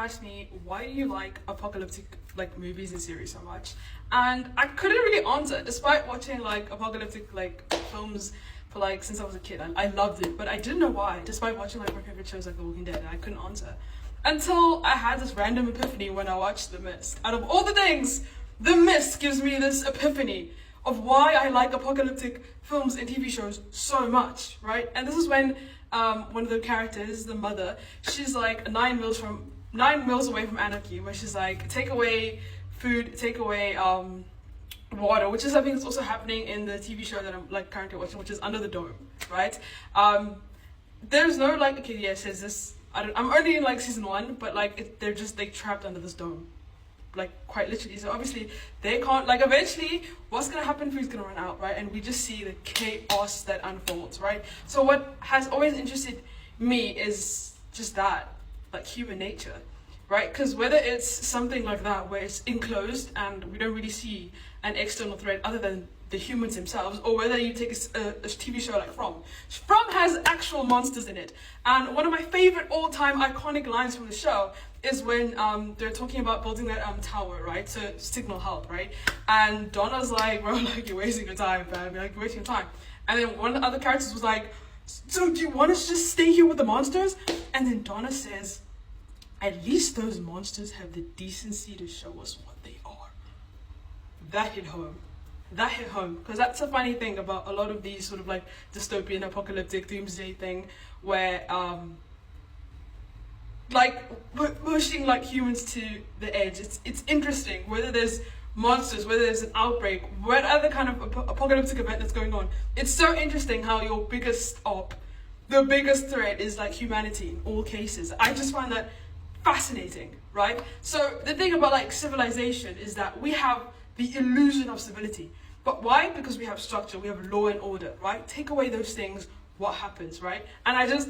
asked me, why do you like apocalyptic like movies and series so much? And I couldn't really answer, despite watching like apocalyptic like films for like since I was a kid. I loved it, but I didn't know why, despite watching like my favorite shows like The Walking Dead, and I couldn't answer. Until I had this random epiphany when I watched The Mist. Out of all the things, The Mist gives me this epiphany of why I like apocalyptic films and TV shows so much, right? And this is when one of the characters, the mother, she's like 9 miles away from anarchy, where she's like, take away food, take away water, which is something that's also happening in the TV show that I'm like currently watching, which is Under the Dome, right? There's no like, okay, yes, there's this. I'm only in like season 1, but like they're just like trapped under this dome, like quite literally. So obviously they can't, like, eventually what's gonna happen? Food's gonna run out, right? And we just see the chaos that unfolds, right? So what has always interested me is just that, like, human nature, right? Because whether it's something like that where it's enclosed and we don't really see an external threat other than the humans themselves, or whether you take a TV show like From has actual monsters in it. And one of my favorite all-time iconic lines from the show is when they're talking about building that tower, right, to signal help, right? And Donna's like, bro, like, you're wasting your time, man. Like, you're wasting your time. And then one of the other characters was like, so do you want us to just stay here with the monsters? And then Donna says, at least those monsters have the decency to show us what they are. That hit home. That hit home, because that's a funny thing about a lot of these sort of like dystopian, apocalyptic, doomsday thing, where like pushing like humans to the edge. It's interesting whether there's monsters, whether there's an outbreak, what other kind of apocalyptic event that's going on. It's so interesting how your biggest the biggest threat is like humanity in all cases. I just find that fascinating, right? So the thing about like civilization is that we have the illusion of civility. But why? Because we have structure, we have law and order, right? Take away those things, what happens, right? And I guess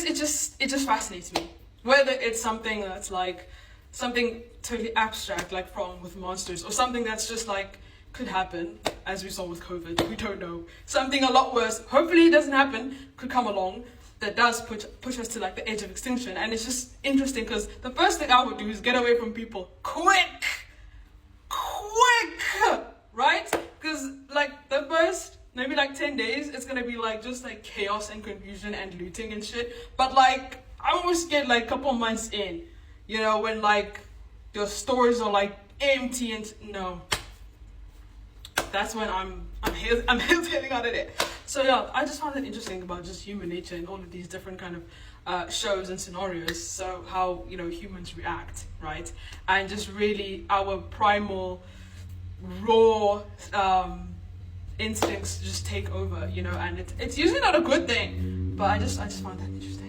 it just fascinates me. Whether it's something that's like something totally abstract, like From with monsters, or something that's just like could happen, as we saw with COVID, we don't know. Something a lot worse, hopefully it doesn't happen, could come along that does push us to like the edge of extinction. And it's just interesting because the first thing I would do is get away from people quick, right? Because like the first maybe like 10 days it's gonna be like just like chaos and confusion and looting and shit, but like I almost get like a couple months in, you know, when like your stores are like empty and no, that's when I'm healing out of it. So yeah, I just found it interesting about just human nature and all of these different kind of shows and scenarios. So how, you know, humans react, right? And just really our primal, raw instincts just take over, you know, and it's usually not a good thing, but I just found that interesting.